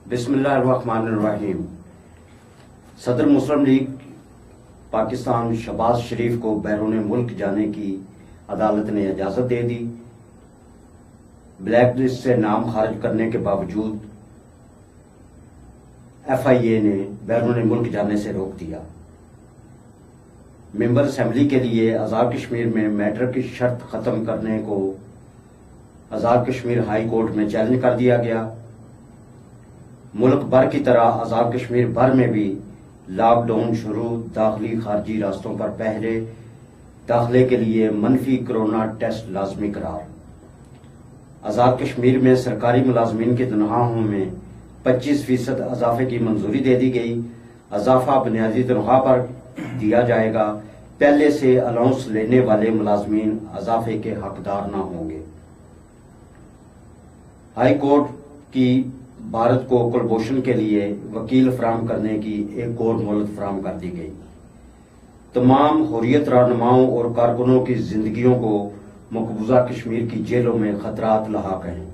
बिस्मिल्लाहिर्रहमानिर्रहीम। सदर मुस्लिम लीग पाकिस्तान शहबाज शरीफ को बैरून मुल्क जाने की अदालत ने इजाजत दे दी। ब्लैक लिस्ट से नाम खारिज करने के बावजूद FIA ने बैरून मुल्क जाने से रोक दिया। मेंबर असेंबली के लिए आज़ाद कश्मीर में मैट्रिक की शर्त खत्म करने को आज़ाद कश्मीर हाई कोर्ट में चैलेंज कर दिया गया। मुल्क भर की तरह आज़ाद कश्मीर भर में भी लॉकडाउन शुरू, दाखिली खारजी रास्तों पर पहरे, दाखिले के लिए मनफी कोरोना टेस्ट लाजमी करार। आज़ाद कश्मीर में सरकारी मुलाजमीन की तनख्वाहों में 25% इजाफे की मंजूरी दे दी गई। इजाफा बुनियादी तनख्वाह पर दिया जाएगा। पहले से अलाउंस लेने वाले मुलाजमीन इजाफे के हकदार न होंगे। हाई कोर्ट की भारत को कुलभूषण के लिए वकील फराहम करने की एक और मोहलत फराहम कर दी गई। तमाम हुर्रियत रहनुमाओं और कारकुनों की जिंदगियों को मकबूजा कश्मीर की जेलों में खतरात लाहक हैं।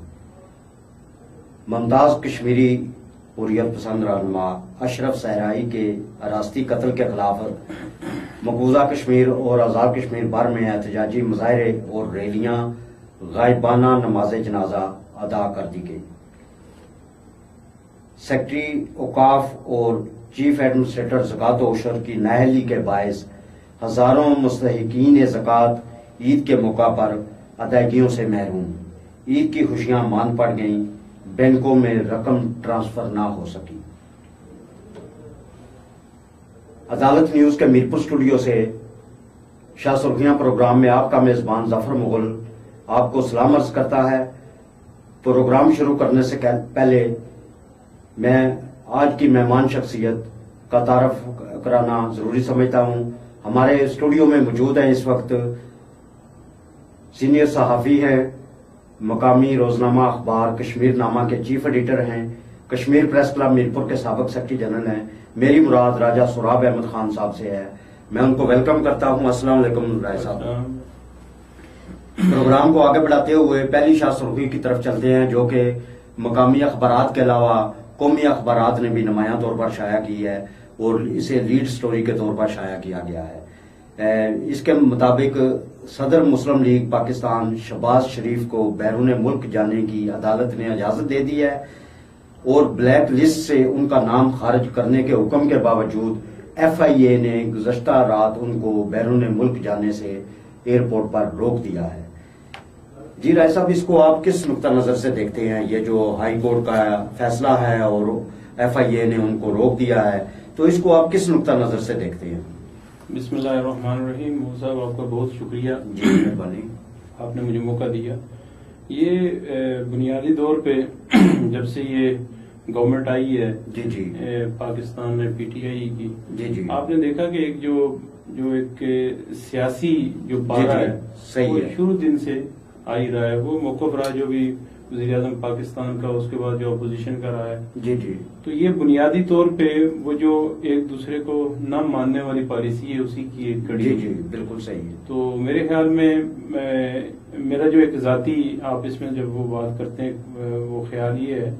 मुमताज कश्मीरी हुर्रियत पसंद रहनुमा अशरफ सहराई के अरास्ती कत्ल के खिलाफ मकबूजा कश्मीर और आज़ाद कश्मीर भर में एहतजाजी मुजाहरे और रैलियां, गायबाना नमाज जनाजा अदा कर दी गई। सेक्रेटरी औकाफ और चीफ एडमिनिस्ट्रेटर ज़कात व उशर की नाअहली के बायस हजारों मुस्तहिकीन ज़कात ईद के मौका पर अदायगियों से महरूम। ईद की खुशियां मान पड़ गईं, बैंकों में रकम ट्रांसफर ना हो सकी। अदालत न्यूज के मीरपुर स्टूडियो से शाह सुर्खियां प्रोग्राम में आपका मेजबान जफर मुगल आपको सलाम अर्ज करता है। प्रोग्राम शुरू करने से पहले मैं आज की मेहमान शख्सियत का तारफ कराना जरूरी समझता हूं। हमारे स्टूडियो में मौजूद हैं इस वक्त सीनियर सहाफी हैं, मकामी रोजनामा अखबार कश्मीर नामा के चीफ एडिटर हैं, कश्मीर प्रेस क्लब मीरपुर के साबिक सेक्रेटरी जनरल हैं। मेरी मुराद राजा सुराब अहमद खान साहब से है। मैं उनको वेलकम करता हूं। अस्सलाम वालेकुम राय साहब। प्रोग्राम को आगे बढ़ाते हुए पहली शाह सुर्खी की तरफ चलते हैं, जो कि मकामी अखबारात के अलावा कौमी अखबारात ने भी नुमायां तौर पर शाया की है और इसे लीड स्टोरी के तौर पर शाया किया गया है। इसके मुताबिक सदर मुस्लिम लीग पाकिस्तान शहबाज शरीफ को बैरून मुल्क जाने की अदालत ने इजाजत दे दी है और ब्लैक लिस्ट से उनका नाम खारिज करने के हुक्म के बावजूद FIA ने गुज़श्ता रात उनको बैरून मुल्क जाने से एयरपोर्ट पर रोक दिया है। जी राय साहब, इसको आप किस नुक्ता नजर से देखते हैं? ये जो हाई कोर्ट का फैसला है और FIA ने उनको रोक दिया है, तो इसको आप किस नुक्ता नजर से देखते हैं? बिस्मिल्लाहिर्रहमानिर्रहीम। साहब आपका बहुत शुक्रिया। जी मेहरबानी, आपने मुझे मौका दिया। ये बुनियादी तौर पे जब से ये गवर्नमेंट आई है जी जी पाकिस्तान में PTI की, जी जी, आपने देखा कि एक जो एक सियासी जो पारा है सही वो है, शुरू दिन से आ ही रहा है। वो मौकफ रहा जो भी वज़ीर आज़म पाकिस्तान का, उसके बाद जो अपोजिशन का रहा है। जी जी, तो ये बुनियादी तौर पे वो जो एक दूसरे को न मानने वाली पॉलिसी है उसी की एक कड़ी जी है। जी, बिल्कुल सही है। तो मेरे ख्याल में मेरा जो एक जाती आप इसमें जब वो बात करते हैं वो ख्याल ये है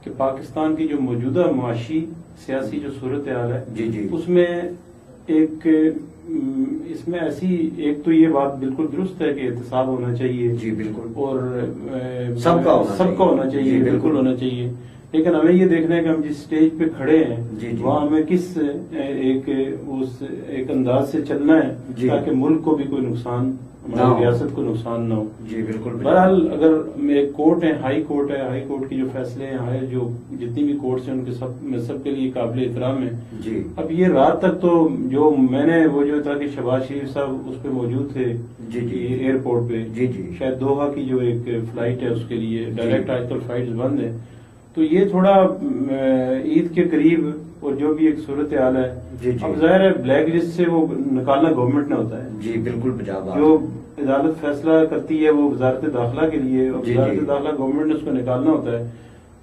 कि पाकिस्तान की जो मौजूदा मुआशी सियासी जो सूरत हाल है जी जी, उसमें एक इसमें ऐसी एक तो ये बात बिल्कुल दुरुस्त है कि एहतसाब होना चाहिए जी बिल्कुल, और सबका होना चाहिए, जी, बिल्कुल होना चाहिए। लेकिन हमें ये देखना है कि हम जिस स्टेज पे खड़े हैं जी जी, वहाँ हमें किस एक अंदाज से चलना है ताकि मुल्क को भी कोई नुकसान, हमारी रियासत को नुकसान न हो। जी बिल्कुल। बहरहाल अगर एक कोर्ट है, हाई कोर्ट है, हाई कोर्ट के जो फैसले हैं, जो जितनी भी कोर्ट्स हैं उनके सबके लिए काबिल एहतराम है जी। अब ये रात तक तो जो मैंने वो जो था कि शहबाज शरीफ साहब उस पर मौजूद थे जी जी, एयरपोर्ट पे, जी जी, शायद दोहा की जो एक फ्लाइट है उसके लिए डायरेक्ट आजकल फ्लाइट बंद है। तो ये थोड़ा ईद के करीब और जो भी एक सूरत हाल है, जी जी, अब जाहिर है ब्लैक लिस्ट से वो निकालना गवर्नमेंट ने होता है। जी बिल्कुल, जो अदालत फैसला करती है वो वजारत दाखिला के लिए, वजारत दाखिला गवर्नमेंट ने उसको निकालना होता है।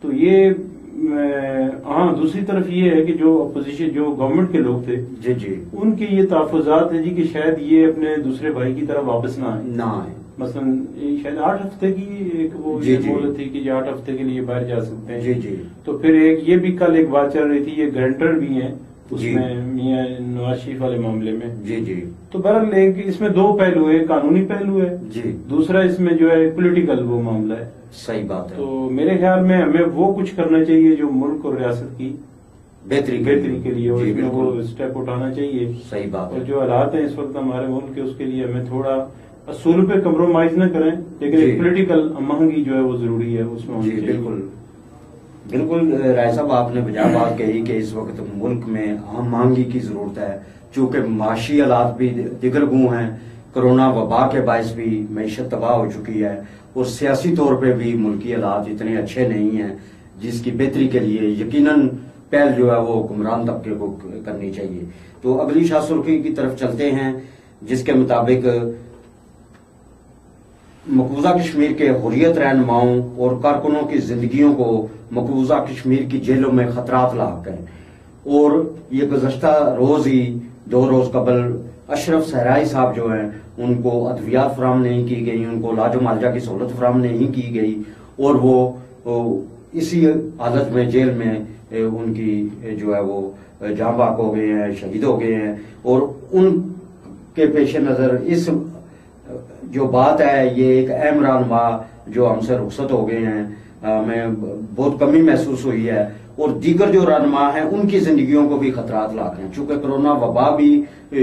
तो ये हाँ, दूसरी तरफ ये है कि जो अपोजिशन, जो गवर्नमेंट के लोग थे जी जी, उनके ये तहफ़्फ़ुज़ात है जी कि शायद ये अपने दूसरे भाई की तरफ वापस ना आए। मसलन शायद 8 हफ्ते की एक वो मोहलत थी कि 8 हफ्ते के लिए बाहर जा सकते हैं। जी जी। तो फिर एक ये भी कल एक बात चल रही थी, ये गारंटर भी हैं उसमें मियां नवाज शरीफ वाले मामले में। जी जी। तो बहरहाल एक इसमें दो पहलू है, कानूनी पहलू है जी, दूसरा इसमें जो है पॉलिटिकल वो मामला है। सही बात है। तो मेरे ख्याल में हमें वो कुछ करना चाहिए जो मुल्क और रियासत की बेहतरी के लिए और इसमें वो स्टेप उठाना चाहिए। सही बात है। और जो हालात हैं इस वक्त हमारे मुल्क के, उसके लिए हमें थोड़ा असूल पे कम्प्रोमाइज न करें, लेकिन एक पॉलिटिकल महंगी जो है वो जरूरी है उसमें। जी बिल्कुल बिल्कुल राय साहब, आपने वजह बात कही कि इस वक्त मुल्क में अहम महंगी की जरूरत है, चूंकि माशी हालात भी दिगरगू हैं, कोरोना वबा के बायस भी मईशत तबाह हो चुकी है और सियासी तौर पे भी मुल्की हालात इतने अच्छे नहीं हैं जिसकी बेहतरी के लिए यकीनन पहल जो है वो हुक्मरान तबके को करनी चाहिए। तो अगली शाह सुर्खी की तरफ चलते हैं, जिसके मुताबिक मकबूजा कश्मीर के हुर्रियत रहनुमाओं और कारकुनों की जिंदगियों को मकबूजा कश्मीर की जेलों में खतरात लाक हैं। और ये गुज़श्ता रोज ही 2 रोज कबल अशरफ सहराई साहब जो हैं उनको अद्वियात फराम नहीं की गई, उनको लाजो मालजा की सहूलत फराम नहीं की गई और वो इसी हालत में जेल में उनकी जो है वो जाँ बाक हो गए हैं, शहीद हो गए हैं। और उनके पेश नज़र इस जो बात है, ये एक अहम रहनुमा जो हमसे रुखसत हो गए हैं, हमें बहुत कमी महसूस हुई है और दीगर जो रहनुमा हैं उनकी जिंदगियों को भी खतरात लाक हैं। चूंकि कोरोना वबा भी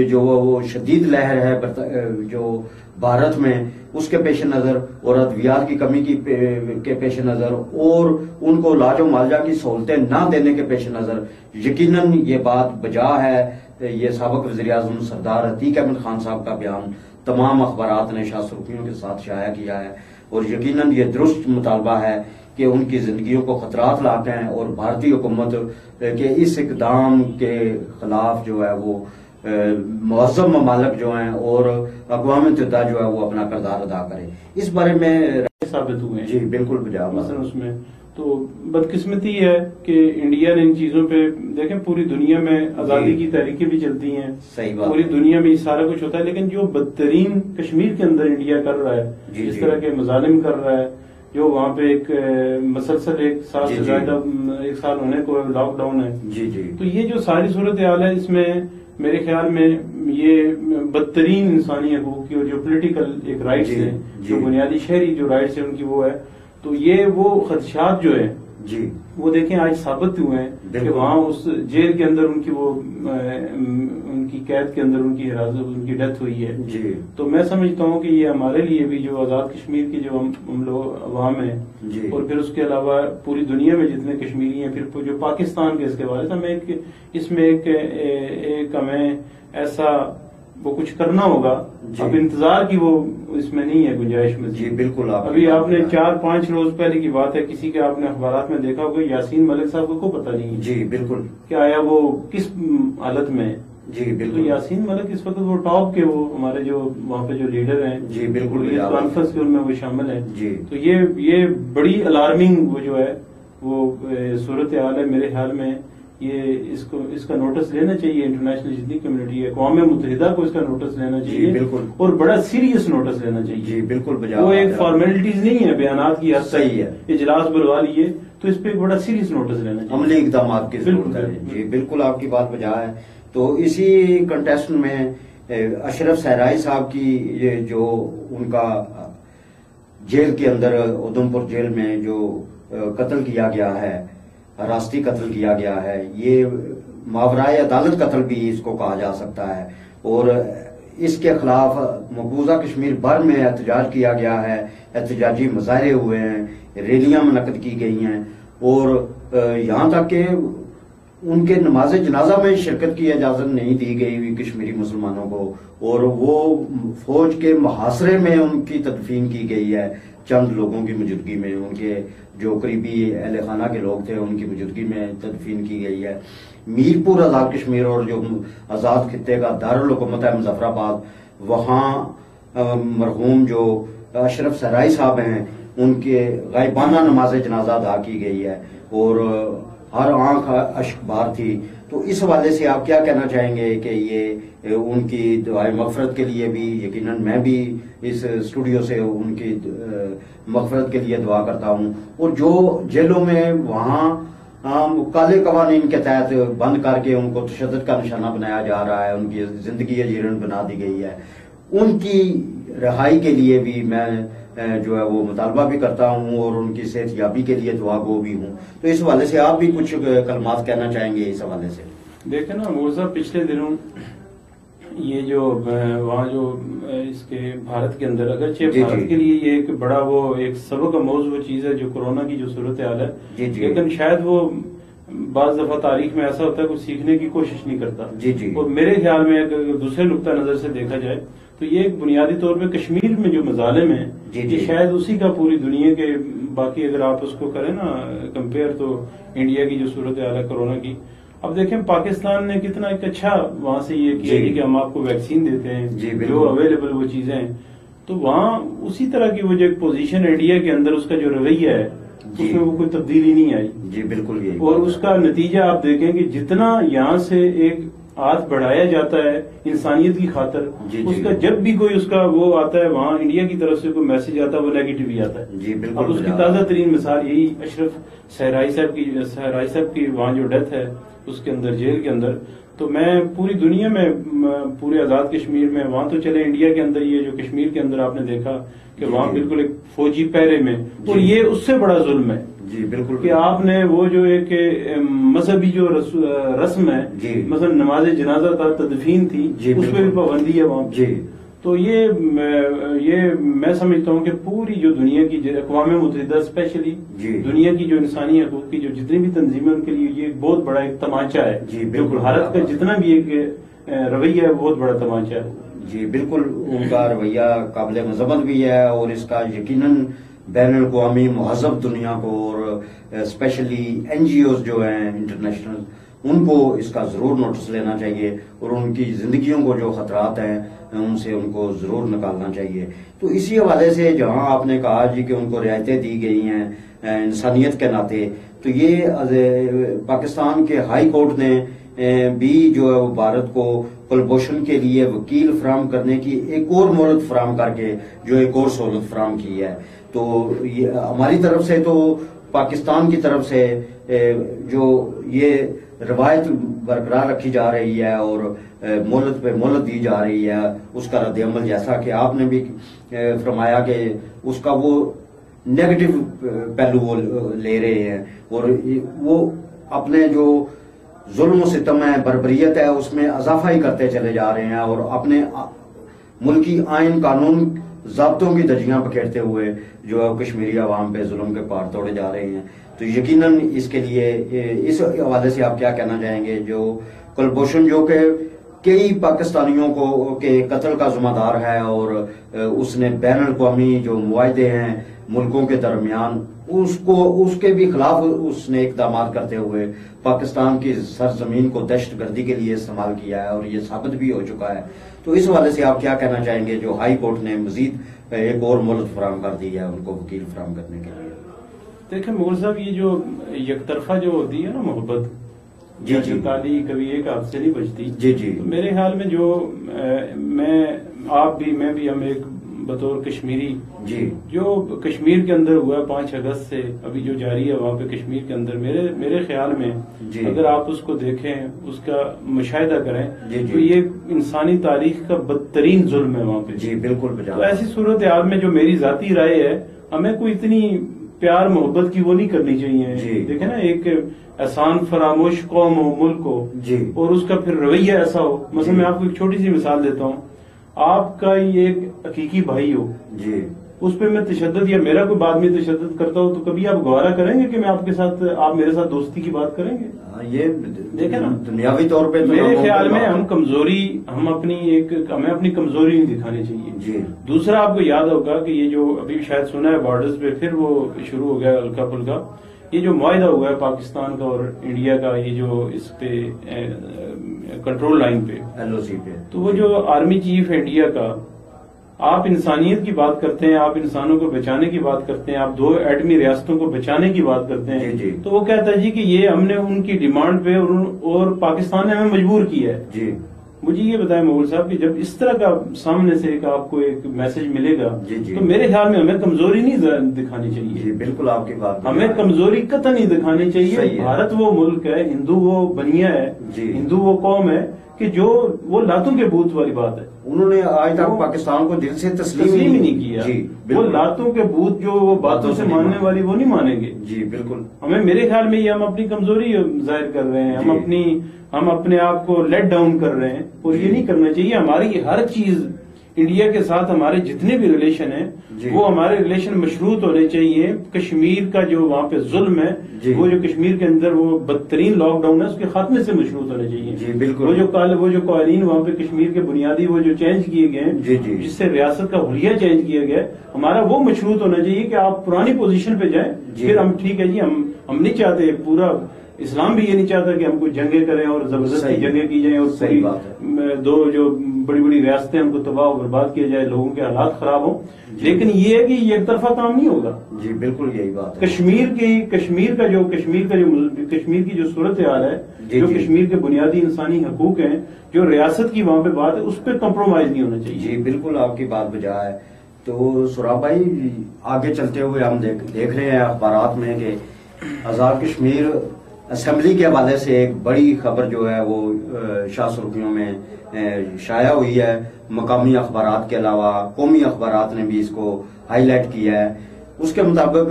जो वो शदीद लहर है जो भारत में, उसके पेश नज़र और अद्वियात की कमी के पेश नज़र और उनको लाजो मालजा की सहूलतें ना देने के पेश नज़र यकीनन ये बात बजा है। ये साबिक वज़ीर-ए-आज़म सरदार अतीक अहमद खान साहब का बयान तमाम अखबारात ने शाह सुर्खियों के साथ शाया किया है और यकीनन ये दुरुस्त मुतालबा है कि उनकी जिंदगियों को खतरात लाते हैं और भारतीय हुकूमत के इस इकदाम के खिलाफ जो है वो मुअज़्ज़म ममालिक जो हैं और अक़वाम मुत्तहिदा जो है वो अपना किरदार अदा करे। इस बारे में साबित हुए। जी बिल्कुल बजा मसलन उसमें तो बदकिस्मती है कि इंडिया ने इन चीजों पे देखें, पूरी दुनिया में आजादी की तहरीकें भी चलती हैं, सही बात, पूरी दुनिया में सारा कुछ होता है, लेकिन जो बदतरीन कश्मीर के अंदर इंडिया कर रहा है, इस तरह के मजालिम कर रहा है, जो वहाँ पे एक मसलसल 1 साल से ज्यादा 1 साल होने को लॉकडाउन है। जी जी। तो ये जो सारी सूरत हाल है, इसमें मेरे ख्याल में ये बदतरीन इंसानी हकूक की और जो पोलिटिकल एक राइट्स है, जो बुनियादी शहरी जो राइट्स है उनकी वो है, तो ये वो खदशात जो है जी वो देखें आज साबित हुए हैं कि वहाँ उस जेल के अंदर उनकी वो उनकी कैद के अंदर उनकी हिरासत उनकी डेथ हुई है जी। तो मैं समझता हूँ कि ये हमारे लिए भी जो आजाद कश्मीर की जो हम लोग अवाम है और फिर उसके अलावा पूरी दुनिया में जितने कश्मीरी हैं, फिर जो पाकिस्तान के इसके बारे में इसमें एक हमें ऐसा वो कुछ करना होगा। अब इंतजार की वो इसमें नहीं है गुंजाइश में। जी बिल्कुल। अभी आपने 4-5 रोज पहले की बात है, किसी के आपने अखबारात में देखा होगा, यासीन मलिक साहब को पता नहीं है। जी बिल्कुल। क्या आया वो किस हालत में? जी बिल्कुल। तो यासीन मलिक इस वक्त वो टॉप के वो हमारे जो वहाँ पे जो लीडर हैं, जी बिल्कुल, कॉन्फ्रेंस के उनमें वो शामिल है। जी। तो ये बड़ी अलार्मिंग वो जो है वो सूरत हाल है। मेरे ख्याल में ये इसका नोटिस लेना चाहिए इंटरनेशनल जितनी कम्युनिटी है, अक़वाम मुत्तहिदा को इसका नोटिस लेना चाहिए। बिल्कुल। और बड़ा सीरियस नोटिस लेना चाहिए। जी बिल्कुल। वो एक फॉर्मेलिटीज नहीं है, बयानात की हद सही है, इजलास बुलवा लिए, तो इस पे एक बड़ा सीरियस नोटिस लेना चाहिए, अमली इक़दाम की जरूरत है। जी बिल्कुल, आपकी बात बजा है। तो इसी कंटेस्ट में अशरफ सहराई साहब की ये जो उनका जेल के अंदर उधमपुर जेल में जो कत्ल किया गया है, रास्ती कत्ल किया गया है, ये मावराए अदालत कत्ल भी इसको कहा जा सकता है और इसके खिलाफ मकबूजा कश्मीर भर में एहतजाज किया गया है, एहतजाजी मुजाहरे हुए हैं, रैलियां मुनक्कद की गई हैं और यहाँ तक कि उनके नमाज जनाजा में शिरकत की इजाजत नहीं दी गई हुई कश्मीरी मुसलमानों को और वो फौज के मुहासरे में उनकी तदफीन की गई है चंद लोगों की मौजूदगी में, उनके जो करीबी अहले खाना के लोग थे उनकी मौजूदगी में तदफीन की गई है। मीरपुर आजाद कश्मीर और जो आजाद खित्ते का दारुल हुकूमत है मुजफ्फराबाद, वहाँ मरहूम जो अशरफ सहराई साहब हैं उनके गायबाना नमाज जनाजा अदा की गई है और हर आंख अश्कबार थी। तो इस हवाले से आप क्या कहना चाहेंगे कि ये उनकी दुआए मगफरत के लिए भी, यकीनन मैं भी इस स्टूडियो से उनकी मगफरत के लिए दुआ करता हूँ, और जो जेलों में वहाँ काले कवानीन के तहत बंद करके उनको तशद्दुद का निशाना बनाया जा रहा है, उनकी जिंदगी अजीरन बना दी गई है, उनकी रिहाई के लिए भी मैं जो है वो मुतालबा भी करता हूँ और उनकी सेहतयाबी के लिए दुआ गो भी हूँ। तो इस हवाले से आप भी कुछ कलमात कहना चाहेंगे इस हवाले से? देखें ना मोर साहब, पिछले दिनों ये जो वहाँ जो इसके भारत के अंदर, अगरचे भारत के लिए ये एक बड़ा वो एक सबक आमोज वो चीज है जो कोरोना की जो सूरत हाल है, लेकिन शायद वो बाज दफा तारीख में ऐसा होता है कुछ सीखने की कोशिश नहीं करता। और मेरे ख्याल में अगर दूसरे नुक्ता नजर से देखा जाए तो ये एक बुनियादी तौर पे कश्मीर में जो मजालिम है ये शायद उसी का पूरी दुनिया के, बाकी अगर आप उसको करें ना कंपेयर, तो इंडिया की जो सूरत हाल है कोरोना की, अब देखें पाकिस्तान ने कितना एक अच्छा वहां से ये किया कि हम आपको वैक्सीन देते हैं जो अवेलेबल वो चीजें हैं, तो वहां उसी तरह की वो जो एक पोजीशन इंडिया के अंदर उसका जो रवैया है उसमें वो कोई तब्दीली नहीं आई। जी बिल्कुल यही। और उसका नतीजा आप देखें कि जितना यहाँ से एक हाथ बढ़ाया जाता है इंसानियत की खातर, उसका जब भी कोई उसका वो आता है वहाँ इंडिया की तरफ से कोई मैसेज आता है वो नेगेटिव ही आता है। जी बिल्कुल। अब उसकी ताजा तरीन मिसाल यही अशरफ सहराई साहब की वहाँ जो डेथ है उसके अंदर जेल के अंदर, तो मैं पूरी दुनिया में पूरे आजाद कश्मीर में, वहां तो चले इंडिया के अंदर ये जो कश्मीर के अंदर आपने देखा कि वहां बिल्कुल एक फौजी पहरे में, और ये उससे बड़ा जुल्म है। जी बिल्कुल। कि आपने वो जो एक मजहबी जो रस्म है, मतलब नमाज जनाजा था, तदफीन थी, उसमें भी पाबंदी है वहां। जी। तो ये मैं समझता हूँ कि पूरी जो दुनिया की अक़वाम मुत्तहिदा स्पेशली दुनिया की जो इंसानी हकूक़ की जो जितनी भी तंजीमें उनके लिए ये एक बहुत बड़ा एक तमाचा है। जो भारत का जितना भी एक रवैया है बहुत बड़ा तमाचा है। जी बिल्कुल, उनका रवैया काबिल मज़म्मत भी है और इसका यकीनन बैनुल-अक़वामी महज़्ज़ब दुनिया को और स्पेशली NGOs जो हैं इंटरनेशनल, उनको इसका जरूर नोटिस लेना चाहिए और उनकी जिंदगियों को जो खतरात हैं उनसे उनको जरूर निकालना चाहिए। तो इसी हवाले से जहां आपने कहा जी कि उनको रियायतें दी गई हैं इंसानियत के नाते, तो ये पाकिस्तान के हाई कोर्ट ने भी जो है वो भारत को कुलभूषण के लिए वकील फराम करने की एक और मोहलत फराम करके जो एक और सहूलत फराम की है। तो ये हमारी तरफ से, तो पाकिस्तान की तरफ से जो ये रवायत बरकरार रखी जा रही है और मोहलत पे मोहलत दी जा रही है, उसका रद्द-ए-अमल जैसा कि आपने भी फरमाया कि उसका वो नेगेटिव पहलू वो ले रहे हैं और वो अपने जो जुल्म सितम है, बर्बरियत है, उसमें इजाफा ही करते चले जा रहे हैं और अपने मुल्की आइन कानून ज़ाब्तों की धज्जियां पखेरते हुए जो है कश्मीरी अवाम पे जुल्म के पार तोड़े जा रहे हैं। तो यकीनन इसके लिए इस हवाले से आप क्या कहना चाहेंगे? जो कुलभूषण जो के कई पाकिस्तानियों को के कत्ल का जिम्मेदार है और उसने बैनुल-अक़वामी जो मुआहदे हैं मुल्कों के दरमियान उसके भी खिलाफ उसने इक़दाम करते हुए पाकिस्तान की सरजमीन को दहशतगर्दी के लिए इस्तेमाल किया है और ये साबित भी हो चुका है। तो इस हवाले से आप क्या कहना चाहेंगे जो हाई कोर्ट ने मजीद एक और मोहलत फराम कर दी है उनको वकील फराम करने के लिए? देखें मोहर साहब, ये जो यकतरफा जो होती है ना मोहब्बत, जी ताली कभी एक हाथ से नहीं बचती। जी तो मेरे ख्याल में जो मैं भी हम एक बतौर कश्मीरी जी जो कश्मीर के अंदर हुआ 5 अगस्त से अभी जो जारी है वहाँ पे कश्मीर के अंदर, मेरे ख्याल में अगर आप उसको देखें, उसका मुशाहिदा करें तो ये इंसानी तारीख का बदतरीन जुल्म है वहाँ पे। जी बिल्कुल। तो ऐसी सूरत हाल में जो मेरी जाती राय है, हमें कोई इतनी प्यार मोहब्बत की वो नहीं करनी चाहिए। देखे ना, एक एहसान फरामोश कौम हो, मुल्क हो और उसका फिर रवैया ऐसा हो। मतलब मैं आपको एक छोटी सी मिसाल देता हूँ, आपका ये एक हकीकी भाई हो जी, उस पर मैं तशद्दुद या मेरा कोई बाद में तशद्दुद करता हूँ तो कभी आप गवारा करेंगे कि मैं आपके साथ, आप मेरे साथ दोस्ती की बात करेंगे? ये देखे ना, दुनियावी तौर पे मेरे ख्याल में हमें अपनी कमजोरी नहीं दिखानी चाहिए जी। दूसरा, आपको याद होगा कि ये जो अभी शायद सुना है बॉर्डर्स पे फिर वो शुरू हो गया हल्का फुल्का, ये जो मुआहिदा हुआ है पाकिस्तान का और इंडिया का, ये जो इस पे कंट्रोल लाइन पे LOC पे, तो वो जो आर्मी चीफ इंडिया का आप इंसानियत की बात करते हैं, आप इंसानों को बचाने की बात करते हैं, आप 2 एटमी रियासतों को बचाने की बात करते हैं, जी। तो वो कहता है जी कि ये हमने उनकी डिमांड पे और पाकिस्तान ने हमें मजबूर किया है। जी। मुझे ये बताएं मोगल साहब कि जब इस तरह का सामने से आपको एक मैसेज मिलेगा, जी। तो मेरे ख्याल में हमें कमजोरी नहीं दिखानी चाहिए। जी बिल्कुल आपकी बात, हमें कमजोरी कतई नहीं दिखानी चाहिए। भारत वो मुल्क है, हिंदू वो बनिया है, हिंदू वो कौम है कि जो वो लातों के बूत वाली बात है, उन्होंने आज तक पाकिस्तान को दिल से तस्लीम ही नहीं किया। वो लातों के बूत जो वो बातों से मानने वाली वो नहीं मानेंगे। जी बिल्कुल। हमें मेरे ख्याल में ये हम अपनी कमजोरी जाहिर कर रहे हैं, हम अपने आप को लेट डाउन कर रहे हैं, और ये नहीं करना चाहिए। हमारी हर चीज इंडिया के साथ हमारे जितने भी रिलेशन हैं वो हमारे रिलेशन मशरूत होने चाहिए। कश्मीर का जो वहाँ पे जुल्म है, वो जो कश्मीर के अंदर वो बदतरीन लॉकडाउन है, उसके खात्मे से मशरूत होने चाहिए। जी बिल्कुल। वो जो कानून वहाँ पे कश्मीर के बुनियादी वो जो चेंज किए गए, जिससे रियासत का हुलिया चेंज किया गया, हमारा वो मशरूत होना चाहिए कि आप पुरानी पोजीशन पे जाएं, फिर हम ठीक है जी, हम नहीं चाहते, पूरा इस्लाम भी ये नहीं चाहता कि हमको जंगे करें और जबरदस्ती जंगे की जाए और सही बात है। 2 जो बड़ी बड़ी रियासतें उनको तबाह और बर्बाद किया जाए, लोगों के हालात खराब हो। लेकिन ये है कि ये एक तरफा काम नहीं होगा। जी बिल्कुल यही बात है। कश्मीर की जो सूरत हाल है, जो कश्मीर के बुनियादी इंसानी हकूक हैं, जो रियासत की वहाँ पे बात है, उस पर कॉम्प्रोमाइज नहीं होना चाहिए। जी बिल्कुल आपकी बात बजा है। तो सुराब भाई, आगे चलते हुए हम देख रहे हैं अखबारात में कि आजाद कश्मीर असेंबली के हवाले से एक बड़ी खबर जो है वो शाह सुर्खियों में शाया हुई है। मकामी अखबारात के अलावा कौमी अखबारात ने भी इसको हाईलाइट किया है। उसके मुताबिक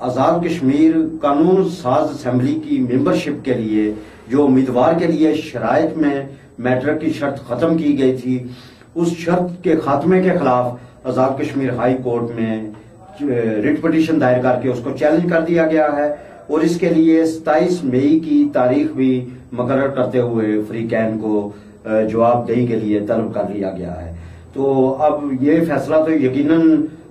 आजाद कश्मीर कानून साज असेंबली की मेंबरशिप के लिए जो उम्मीदवार के लिए शराइत में मैट्रिक की शर्त खत्म की गई थी, उस शर्त के खात्मे के खिलाफ आजाद कश्मीर हाई कोर्ट में रिट पिटीशन दायर करके उसको चैलेंज कर दिया गया है, और इसके लिए 27 मई की तारीख भी मुकर्रर करते हुए फ्री कैन को जवाबदेही के लिए तलब कर लिया गया है। तो अब ये फैसला तो यकीनन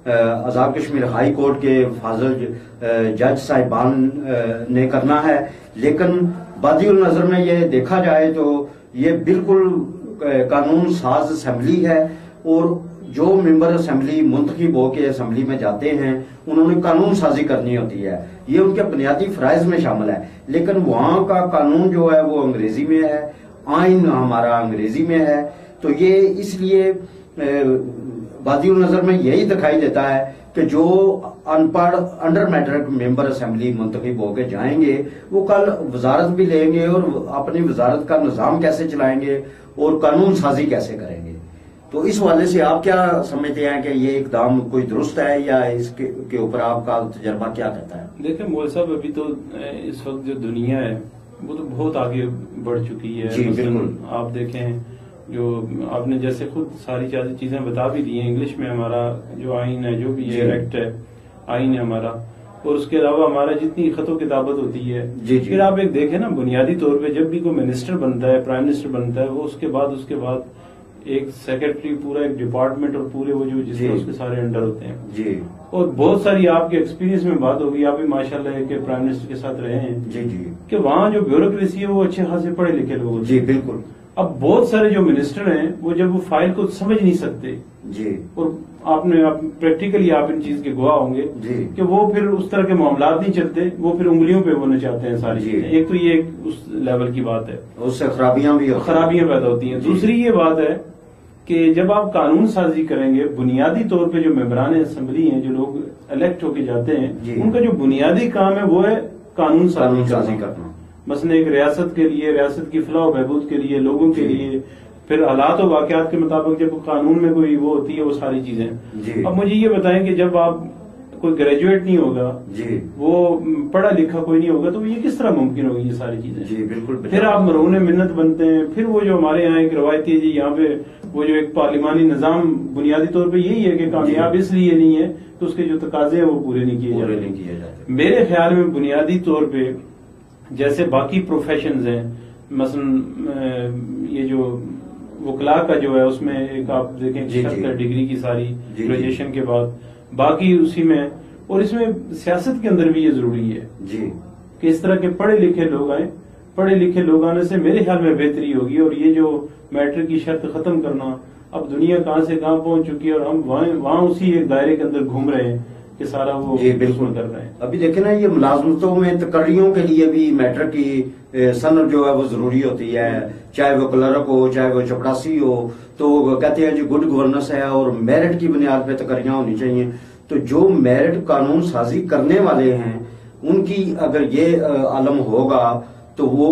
आजाद कश्मीर हाई कोर्ट के फाजिल जज साहिबान ने करना है, लेकिन बादिउल नजर में ये देखा जाए तो ये बिल्कुल कानून साज असेंबली है, और जो मेंबर असेंबली मुंतखब होकर असेंबली में जाते हैं उन्होंने कानून साजी करनी होती है, ये उनके बुनियादी फराइज में शामिल है। लेकिन वहाँ का कानून जो है वो अंग्रेजी में है, आइन हमारा अंग्रेजी में है, तो ये इसलिए बादिउल नजर में यही दिखाई देता है कि जो अनपढ़ अंडर मैट्रिक मेंबर असेंबली मुंतखब होकर जाएंगे वो कल वजारत भी लेंगे, और अपनी वजारत का निजाम कैसे चलाएंगे और कानून साजी कैसे करेंगे। तो इस हवाले से आप क्या समझते हैं कि ये इकदाम कोई दुरुस्त है, या इसके ऊपर आपका तजर्बा क्या कहता है? देखिए मोल साहब, अभी तो इस वक्त जो दुनिया है वो तो बहुत आगे बढ़ चुकी है। जी बिल्कुल। आप देखें, जो आपने जैसे खुद सारी चीजें बता भी दी हैं, इंग्लिश में हमारा जो आइन है, जो भी ये एक्ट है, आइन है हमारा, और उसके अलावा हमारा जितनी खतो किताबत होती है। फिर आप एक देखें ना, बुनियादी तौर पे जब भी कोई मिनिस्टर बनता है, प्राइम मिनिस्टर बनता है, वो उसके बाद एक सेक्रेटरी, पूरा एक डिपार्टमेंट और पूरे वो जो जिसमें उसके सारे अंडर होते हैं जी। और बहुत सारी आपके एक्सपीरियंस में बात होगी, आप भी माशाल्लाह के प्राइम मिनिस्टर के साथ रहे हैं जी कि वहाँ जो ब्यूरोक्रेसी है वो अच्छे खासे पढ़े लिखे लोग होते हैं। जी बिल्कुल। अब बहुत सारे जो मिनिस्टर हैं वो जब वो फाइल को समझ नहीं सकते जी, और प्रैक्टिकली आप इन चीज के गवाह होंगे जी कि वो फिर उस तरह के मामला नहीं चलते, वो फिर उंगलियों पे होना चाहते हैं सारी चीजें। एक तो ये उस लेवल की बात है, उससे खराबियां पैदा होती हैं। दूसरी ये बात है कि जब आप कानून साजी करेंगे, बुनियादी तौर पे जो मेंबरान असेंबली हैं, जो लोग इलेक्ट होके जाते हैं, उनका जो बुनियादी काम है वो है कानून साजी करना। मसलन एक रियासत के लिए, रियासत की फलाह बहबूद के लिए, लोगों के लिए, फिर हालात और वाकयात के मुताबिक जब कानून में कोई वो होती है, वो सारी चीजें। अब मुझे ये बताएं कि जब आप कोई ग्रेजुएट नहीं होगा जी, वो पढ़ा लिखा कोई नहीं होगा, तो ये किस तरह मुमकिन होगी ये सारी चीजें? जी बिल्कुल। फिर आप मरहून मिन्नत बनते हैं। फिर वो जो हमारे यहाँ एक रवायती है जी, यहाँ पे वो जो एक पार्लिमानी निजाम बुनियादी तौर पे यही है कि कामयाब इसलिए नहीं है तो उसके जो तकाजे हैं वो पूरे नहीं किए जाते। मेरे ख्याल में बुनियादी तौर पे जैसे बाकी प्रोफेशंस हैं, मसलन ये जो वकला का जो है उसमें एक आप देखें शर्त है डिग्री की सारी ग्रेजुएशन के बाद, बाकी उसी में, और इसमें सियासत के अंदर भी ये जरूरी है जी कि इस तरह के पढ़े लिखे लोग आए। पढ़े लिखे लोग आने से मेरे ख्याल में बेहतरी होगी, और ये जो मैट्रिक की शर्त खत्म करना, अब दुनिया कहाँ से कहाँ पहुंच चुकी है और हम वहाँ उसी एक दायरे के अंदर घूम रहे हैं कि सारा वो जी बिल्कुल कर रहे हैं। अभी देखे ना, ये मुलाजमतों में तकर्रियों के लिए भी मैट्रिक की सनद जो है वो जरूरी होती है, चाहे वो क्लर्क हो चाहे वो चपरासी हो, तो कहते हैं जी गुड गवर्नेंस है और मेरिट की बुनियाद पे तकर्रियां होनी चाहिए। तो जो मेरिट कानून साजी करने वाले हैं उनकी अगर ये आलम होगा तो वो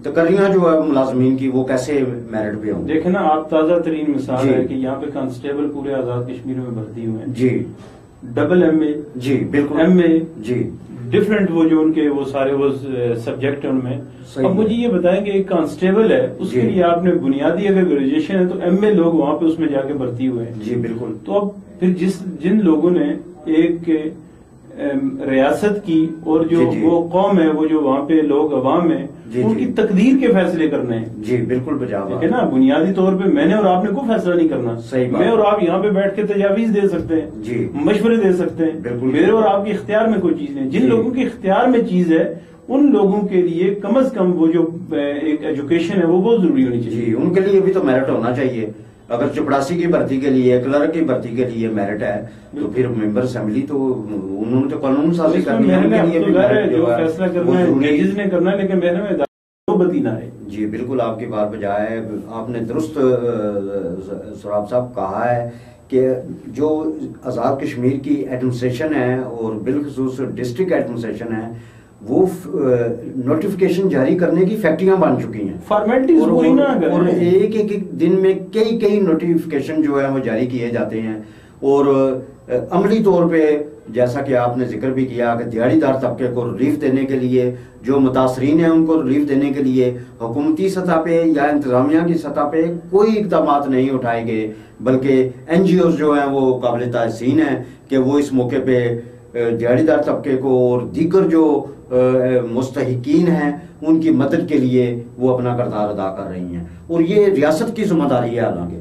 तकर्रियां जो है मुलाजमीन की वो कैसे मेरिट पे होंगी। देखे ना आप, ताजा तरीन मिसाल है कि यहाँ पे कांस्टेबल पूरे आजाद कश्मीर में भर्ती हुए हैं जी, डबल MA जी बिल्कुल, MA जी डिफरेंट वो जो उनके वो सारे वो सब्जेक्ट है उनमें। अब मुझे ये बताएं कि एक कांस्टेबल है उसके लिए आपने बुनियादी अगर ग्रेजुएशन है तो MA लोग वहाँ पे उसमें जाके भर्ती हुए हैं। जी बिल्कुल। तो अब फिर जिन लोगों ने एक रियासत की और जो वो कौम है, वो जो वहाँ पे लोग अवाम है, उनकी तकदीर के फैसले करने हैं। जी बिल्कुल बजा है ना, बुनियादी तौर पे मैंने और आपने कोई फैसला नहीं करना। सही बात। मैं और आप यहाँ पे बैठ के तजावीज दे सकते हैं जी, मशवरे दे सकते हैं। बिल्कुल। मेरे और आपके इख्तियार में कोई चीज नहीं। जिन लोगों के इख्तियार में चीज है उन लोगों के लिए कम से कम वो जो एक एजुकेशन है वो बहुत जरूरी होनी चाहिए। जी, उनके लिए भी तो मेरिट होना चाहिए। अगर चपरासी की भर्ती के लिए, क्लर्क की भर्ती के लिए मेरिट है तो फिर मेंबर असेंबली तो उन्होंने तो कानून साजी करनी है, उनके लिए भी मेरिट जो है फैसला करना है जजेस ने करना है, लेकिन मेरे में नौबती ना है। जी बिल्कुल, आपकी बात बजाय आपने दुरुस्त सराब साहब कहा है कि जो आजाद कश्मीर की एडमिनिस्ट्रेशन है और बिलखसूस डिस्ट्रिक्ट एडमिनिस्ट्रेशन है वो नोटिफिकेशन जारी करने की फैक्ट्रियां बन चुकी हैं, फॉर्मेलिटीज पूरी ना करें और एक दिन में कई नोटिफिकेशन जो है वो जारी किए जाते हैं। और अमली तौर पे जैसा कि आपने जिक्र भी किया कि दिहाड़ीदार तबके को रिलीफ देने के लिए, जो मुतासरीन हैं उनको रिलीफ देने के लिए हुकूमती सतह पे या इंतजामिया की सतह पे कोई इकदाम नहीं उठाए गए, बल्कि NGOs जो हैं वो काबिल तहसीन है कि वो इस मौके पे दिहाड़ीदार तबके को और दीगर जो मुस्तहिकीन हैं उनकी मदद के लिए वो अपना किरदार अदा कर रही हैं। और ये रियासत की जिम्मेदारी है, हालांकि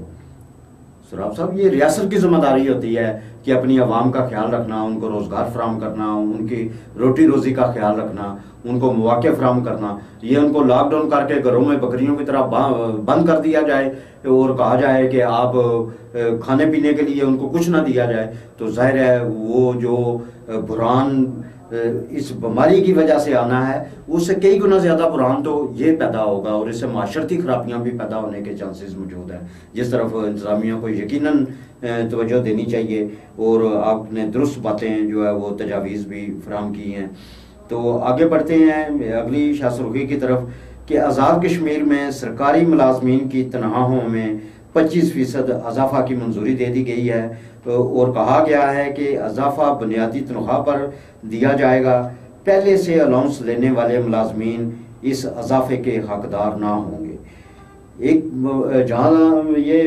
सराब साहब ये रियासत की जिम्मेदारी होती है कि अपनी आवाम का ख्याल रखना, उनको रोजगार फराम करना, उनकी रोटी रोजी का ख्याल रखना, उनको मौके फराम करना। ये उनको लॉकडाउन करके घरों में बकरियों की तरह बंद कर दिया जाए और कहा जाए कि आप खाने पीने के लिए उनको कुछ ना दिया जाए तो जाहिर है वो जो बुरहान इस बीमारी की वजह से आना है उससे कई गुना ज्यादा बुरहान तो ये पैदा होगा और इससे माशरती खराबियां भी पैदा होने के चांसेस मौजूद हैं, जिस तरफ इंतजामिया को यकीनन तवज्जो देनी चाहिए। और आपने दुरुस्त बातें जो है वो तजावीज़ भी फराहम की हैं। तो आगे बढ़ते हैं अगली शासरुखी की तरफ कि आज़ाद कश्मीर में सरकारी मुलाजमीन की तनख्वाहों में 25% इजाफा की मंजूरी दे दी गई है और कहा गया है कि इजाफा बुनियादी तनख्वाह पर दिया जाएगा। पहले से अलाउंस लेने वाले मुलाजमीन इस इजाफे के हकदार ना होंगे। एक जहाँ ये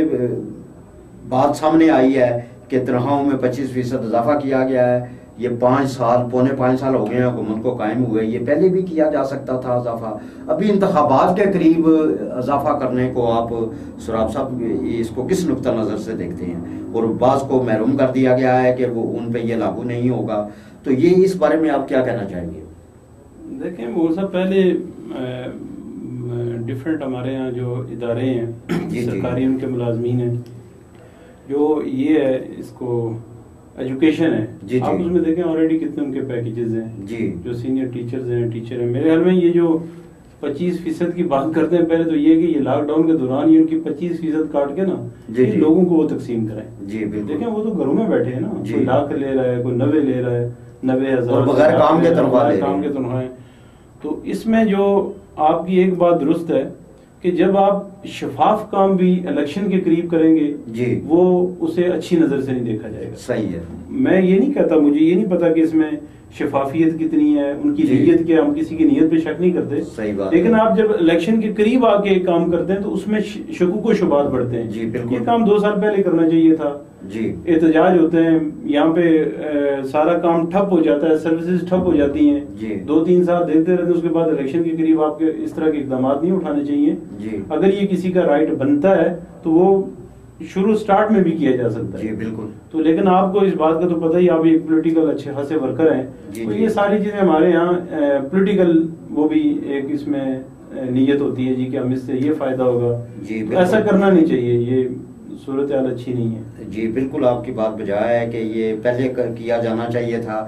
बात सामने आई है कि तनख्वाहों में 25% इजाफा किया गया है, ये 5 साल हो गए हैं हुकूमत को कायम हुए, ये पहले भी किया जा सकता था इजाफा। अभी इंतखाबात के करीब इजाफा करने को आप सराब साहब इसको किस नुक्ता नज़र से देखते हैं? और बाज़ को महरूम कर दिया गया है कि वो उन पे ये लागू नहीं होगा, तो ये इस बारे में आप क्या कहना चाहेंगे? देखें वो सब पहले डिफरेंट हमारे यहाँ जो इदारे हैं सरकारी उनके मुलाजमीन हैं, जो ये है इसको एजुकेशन है जी, आप उसमें देखें ऑलरेडी कितने उनके पैकेजेस हैं जी, जो सीनियर टीचर्स हैं टीचर हैं। मेरे ख्याल में ये जो 25% की बात करते हैं, पहले तो ये कि ये लॉकडाउन के दौरान ये उनकी 25% काट के ना ये लोगों को वो तकसीम कराएं जी। देखें वो तो घरों में बैठे हैं ना, कोई लाख ले रहा है, कोई 90 ले रहा है, 90,000 बगैर काम के तनख्वाहें। तो इसमें जो आपकी एक बात दुरुस्त है कि जब आप शफाफ काम भी इलेक्शन के करीब करेंगे जी, वो उसे अच्छी नजर से नहीं देखा जाएगा। सही है, मैं ये नहीं कहता, मुझे ये नहीं पता कि इसमें शफाफियत कितनी है, उनकी नीयत क्या, हम किसी की नीयत पे शक नहीं करते, सही बात। लेकिन आप जब इलेक्शन के करीब आके काम करते हैं तो उसमें शकूक व शुबात बढ़ते हैं जी। बिल्कुल, ये काम 2 साल पहले करना चाहिए था जी। एहतजाज होते हैं यहाँ पे, सारा काम ठप हो जाता है, सर्विसेज ठप हो जाती हैं, 2-3 साल देखते रहते हैं, उसके बाद इलेक्शन के करीब आपके इस तरह के इकदाम नहीं उठाने चाहिए जी। अगर ये किसी का राइट बनता है तो वो शुरू स्टार्ट में भी किया जा सकता है जी। बिल्कुल। तो लेकिन आपको इस बात का तो पता ही, आप एक पॉलिटिकल अच्छे खासे वर्कर हैं, तो ये सारी चीजें हमारे यहाँ पॉलिटिकल वो भी एक इसमें नीयत होती है जी कि हम इससे ये फायदा होगा जी। तो ऐसा करना नहीं चाहिए, ये सूरत हाल अच्छी नहीं है। जी बिल्कुल आपकी बात बजाय है कि ये पहले किया जाना चाहिए था।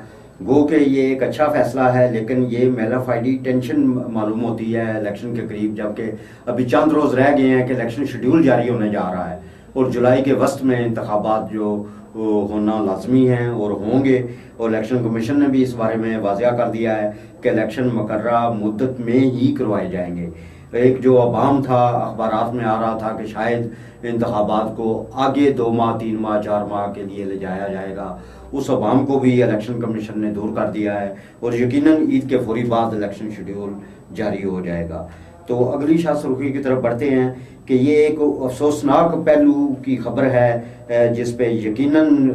गो के ये एक अच्छा फैसला है, लेकिन ये मेलाफाइडी टेंशन मालूम होती है इलेक्शन के करीब, जबकि अभी चंद रोज़ रह गए हैं कि इलेक्शन शेड्यूल जारी होने जा रहा है और जुलाई के वस्त में इंतखाबात जो होना लाजमी हैं और होंगे। और इलेक्शन कमीशन ने भी इस बारे में वाज़िया कर दिया है कि इलेक्शन मुकर्ररा मुद्दत में ही करवाए जाएंगे। एक जो अवाम था, अखबारात में आ रहा था कि शायद इंतखाबात को आगे 2 माह 3 माह 4 माह के लिए ले जाया जाएगा, उस अवाम को भी इलेक्शन कमीशन ने दूर कर दिया है और यकीनन ईद के फौरी बाद इलेक्शन शेड्यूल जारी हो जाएगा। तो अगली शासरुखी की तरफ बढ़ते हैं कि ये एक अफसोसनाक पहलू की खबर है जिस पे यकीनन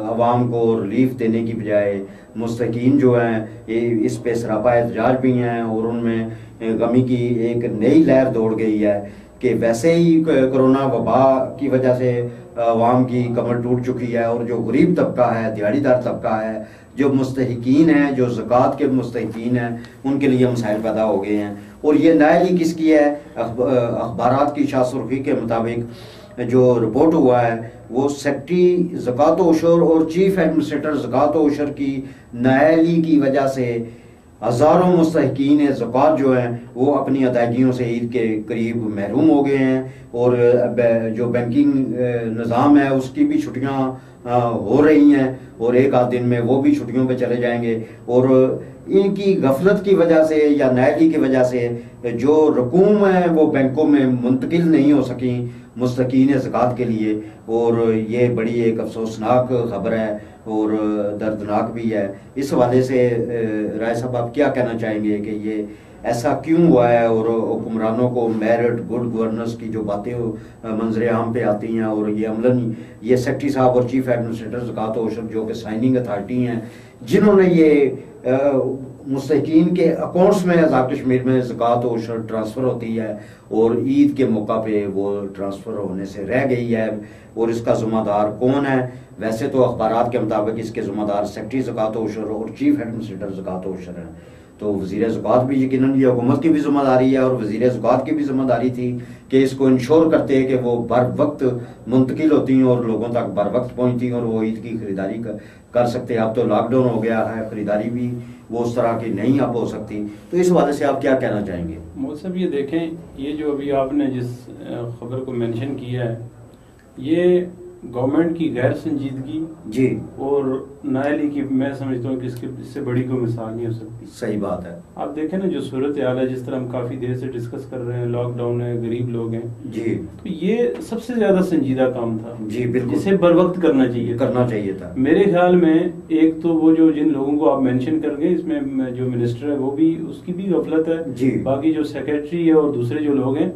अवाम को रिलीफ देने की बजाय मुस्तकीन जो हैं इस पे सरापा एहतजाज भी हैं और उनमें गमी की एक नई लहर दौड़ गई है कि वैसे ही कोरोना वबा की वजह से अवाम की कमर टूट चुकी है और जो गरीब तबका है, दिहाड़ीदार तबका है, जो मुस्तहिकीन हैं, जो ज़कात के मुस्तहिकीन हैं, उनके लिए मसाइल पैदा हो गए हैं। और ये नायली किसकी है? अखबारात की शासरुखी के मुताबिक जो रिपोर्ट हुआ है वो सेक्रेटरी ज़कात उशर और चीफ एडमिनिस्ट्रेटर ज़कात उशर की नायली की वजह से हज़ारों मुस्तहिकीन ज़कात जो हैं वो अपनी अदायगियों से ईद के करीब महरूम हो गए हैं और जो बैंकिंग निज़ाम है उसकी भी छुट्टियां हो रही हैं और एक आध दिन में वो भी छुट्टियों पे चले जाएंगे। और इनकी गफलत की वजह से या नायली की वजह से जो रकूम है वो बैंकों में मुंतकिल नहीं हो सकी मुस्तकीन ज़कात के लिए, और ये बड़ी एक अफसोसनाक खबर है और दर्दनाक भी है। इस हवाले से राय साहब आप क्या कहना चाहेंगे कि ये ऐसा क्यों हुआ है और हुक्मरानों को मेरिट गुड गवर्नेंस की जो बातें मंजर आम पे आती हैं और ये अमलन ये सेक्रेटरी साहब और चीफ एडमिनिस्ट्रेटर ज़कात उशर जो कि साइनिंग अथॉरिटी हैं जिन्होंने ये मुस्तहिकीन के अकाउंट्स में आज़ाद कश्मीर में ज़कात उशर ट्रांसफ़र होती है और ईद के मौका पे वो ट्रांसफ़र होने से रह गई है और इसका ज़िम्मेदार कौन है? वैसे तो अखबारात के मुताबिक इसके ज़िम्मेदार सेक्रेटरी ज़कात उशर और चीफ एडमिनिस्ट्रेटर ज़कात उशर हैं। तो वज़ीर ज़कात भी यकीनन ये हुकूमत की भी ज़िम्मेदारी है और वज़ीर ज़कात की भी ज़िम्मेदारी थी कि इसको इंश्योर करते हैं कि वो बर वक्त मुंतकिल होती हैं और लोगों तक बर वक्त पहुँचती हैं और वो ईद की खरीदारी कर सकते हैं। अब तो लॉकडाउन हो गया है, खरीदारी भी वो उस तरह की नहीं अब हो सकती। तो इस हवाले से आप क्या कहना चाहेंगे? मौसम ये देखें, ये जो अभी आपने जिस खबर को मेंशन किया है ये गवर्नमेंट की गैर संजीदगी जी और नायली की मैं समझता हूँ कि इससे बड़ी कोई मिसाल नहीं हो सकती। सही बात है। आप देखें ना जो सूरत हाल है, जिस तरह हम काफी देर से डिस्कस कर रहे हैं, लॉकडाउन है, गरीब लोग हैं जी, तो ये सबसे ज्यादा संजीदा काम था जी बिल्कुल, जिसे बर वक्त करना चाहिए था। मेरे ख्याल में एक तो वो जो जिन लोगों को आप मेंशन कर गए इसमें जो मिनिस्टर है वो भी उसकी भी गफलत है जी, बाकी जो सेक्रेटरी है और दूसरे जो लोग हैं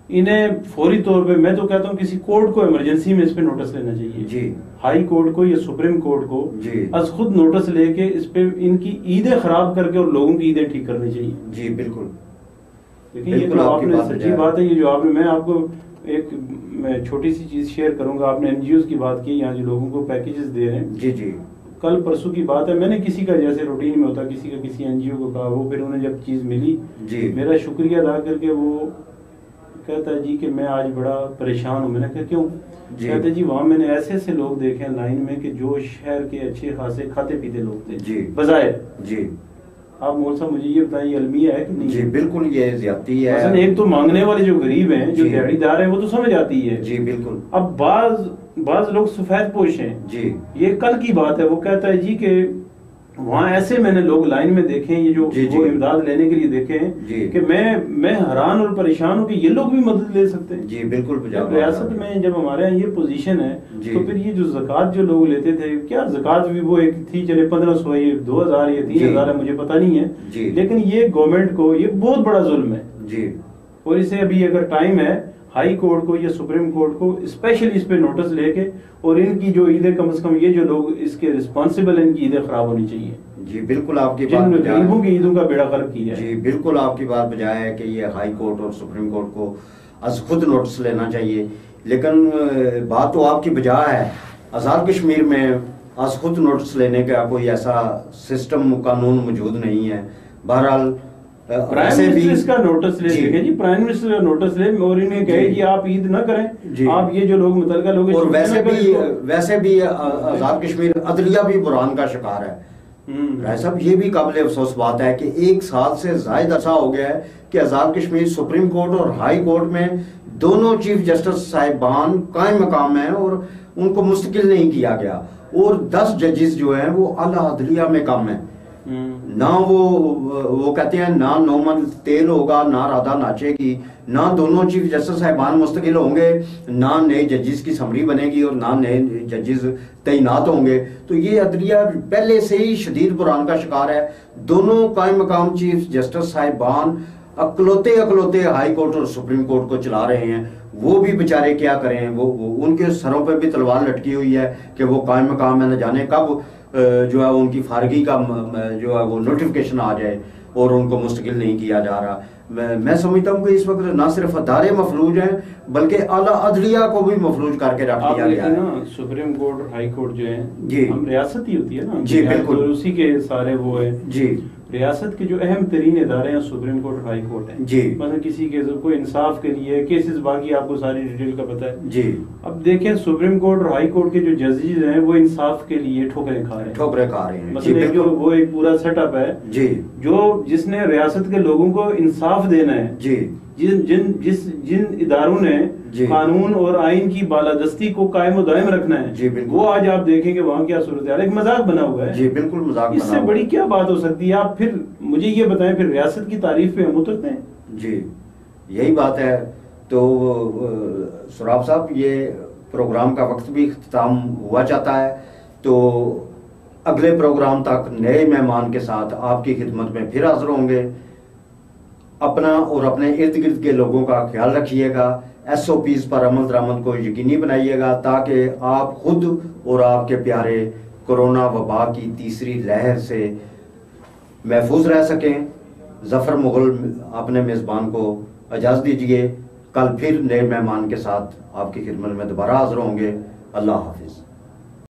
इन्हें फौरी तौर पे मैं तो कहता हूँ किसी कोर्ट को इमरजेंसी में इस पे नोटिस लेना चाहिए जी, हाई कोर्ट को या सुप्रीम कोर्ट को जी आज खुद नोटिस लेके इस पे इनकी ईदें खराब करके और लोगों की ईदें ठीक करनी चाहिए। जी बिल्कुल। देखिए ये तो आपने सच्ची बात है, ये जो आपने मैं आपको एक छोटी सी चीज शेयर करूंगा। आपने एनजीओ की बात की, यहाँ जो लोगों को पैकेजेस दे रहे हैं जी जी, कल परसों की बात है, मैंने किसी का जैसे रूटीन में होता किसी का किसी एनजीओ को कहा, वो फिर उन्हें जब चीज मिली जी मेरा शुक्रिया अदा करके वो कहता है जी कि मैं आज बड़ा परेशान हूँ। मैंने कहा क्यों? कहते जी वहाँ मैंने ऐसे ऐसे लोग देखे लाइन में कि जो शहर के अच्छे खासे खाते पीते लोग थे जी बजाय जी। आप मौल साहब मुझे ये बताइए अलमिया है कि नहीं? जी बिल्कुल ये ज्यादती है। एक तो मांगने वाले जो गरीब हैं जो दिहाड़ीदार हैं वो तो समझ आती है जी बिल्कुल। अब बाज लोग सफेद पोश हैं जी, ये कल की बात है। वो कहता है जी कि वहाँ ऐसे मैंने लोग लाइन में देखे हैं ये जो वो इमदाद लेने के लिए देखे हैं कि मैं हैरान और परेशान हूँ कि ये लोग भी मदद ले सकते हैं जी बिल्कुल। रियासत में जब हमारे यहाँ ये पोजीशन है तो फिर ये जो ज़कात जो लोग लेते थे, क्या ज़कात भी वो एक थी चले 1500 ये 2000 या 3000 है मुझे पता नहीं है, लेकिन ये गवर्नमेंट को ये बहुत बड़ा जुल्म है जी। और इसे अभी अगर टाइम है हाई कोर्ट को या सुप्रीम कोर्ट को स्पेशली इस पे नोटिस लेके और इनकी जो ईदें कम से कम ये जो लोग इसके रिस्पॉन्सिबल हैं इनकी ईदें खराब होनी चाहिए जी बिल्कुल। आपकी बात गरीबों की ईदों का बेड़ा गर्क किया जी बिल्कुल। आपकी बात बजाय है कि ये हाई कोर्ट और सुप्रीम कोर्ट को आज खुद नोटिस लेना चाहिए, लेकिन बात तो आपकी बजाय है आज़ाद कश्मीर में आज खुद नोटिस लेने का कोई ऐसा सिस्टम कानून मौजूद नहीं है। बहरहाल प्राइम मिनिस्टर इसका नोटिस ले, देखें जी, प्राइम मिनिस्टर का नोटिस ले और इन्हें कहे कि आप ईद ना करें, आप ये जो लोग मुतलका लोग, और वैसे भी आजाद कश्मीर अदलिया भी बुरहान का शिकार है। राय साहब, ये भी काबिल अफसोस बात है कि 1 साल से जायद अरसा हो गया है कि आजाद कश्मीर सुप्रीम कोर्ट और हाई कोर्ट में दोनों चीफ जस्टिस साहिबान कायम मकाम है और उनको मुस्तकिल नहीं किया गया, और 10 जजेस जो हैं वो आला अदलिया में कम है। ना वो कहते हैं ना नौमन तेल होगा, ना राधा नाचेगी, ना दोनों चीफ जस्टिस साहिबान मुस्तकिल होंगे, ना नए जजेस की समरी बनेगी और ना नए जजेस तैनात होंगे। तो ये अदलिया पहले से ही शदीद बुरहान का शिकार है। दोनों कायम मकाम चीफ जस्टिस साहिबान अकलौते हाई कोर्ट और सुप्रीम कोर्ट को चला रहे हैं। वो भी बेचारे क्या करें, वो उनके सरों पे भी तलवार लटकी हुई है कि वो कायम मकाम है, न जाने कब जो है उनकी फारगी का जो है वो नोटिफिकेशन आ जाए, और उनको मुस्तकिल नहीं किया जा रहा। मैं समझता हूँ कि इस वक्त ना सिर्फ अदारे मफलूज हैं बल्कि आला अदलिया को भी मफलूज करके रख दिया गया है ना। सुप्रीम कोर्ट और हाई कोर्ट जो है जी, हम रियासत ही होती है ना जी, बिल्कुल, उसी के सारे वो है जी। रियासत के जो अहम तरीन इदारे हैं सुप्रीम कोर्ट और हाई कोर्ट है जी। मतलब किसी के कोई इंसाफ के लिए केसेस, बाकी आपको सारी डिटेल का पता है जी। अब देखें सुप्रीम कोर्ट और हाई कोर्ट के जो जजेस हैं वो इंसाफ के लिए ठोकरें खा रहे हैं मतलब जो वो एक पूरा सेटअप है जी, जो जिसने रियासत के लोगों को इंसाफ देना है जी, जिन इदारों ने कानून और आइन की बालादस्ती को कायम दायम रखना है जी, वो आज आप देखेंगे वहाँ क्या सूरत है। एक मजाक बना हुआ है जी, बिल्कुल मजाक। इससे बड़ी क्या बात हो सकती है? आप फिर मुझे ये बताएं, फिर रियासत की तारीफ पे हम उतरते हैं जी, यही बात है। तो सुराब साहब, ये प्रोग्राम का वक्त भी इख्तिताम हुआ चाहता है, तो अगले प्रोग्राम तक नए मेहमान के साथ आपकी खिदमत में फिर हाजिर होंगे। अपना और अपने इर्द गिर्द के लोगों का ख्याल रखिएगा, SOPs पर अमल दरामद को यकीनी बनाइएगा ताकि आप खुद और आपके प्यारे कोरोना वबा की तीसरी लहर से महफूज रह सकें। जफर मुगल अपने मेज़बान को इजाज़त दीजिए। कल फिर नए मेहमान के साथ आपकी खिदमत में दोबारा हाजिर होंगे। अल्लाह हाफिज़।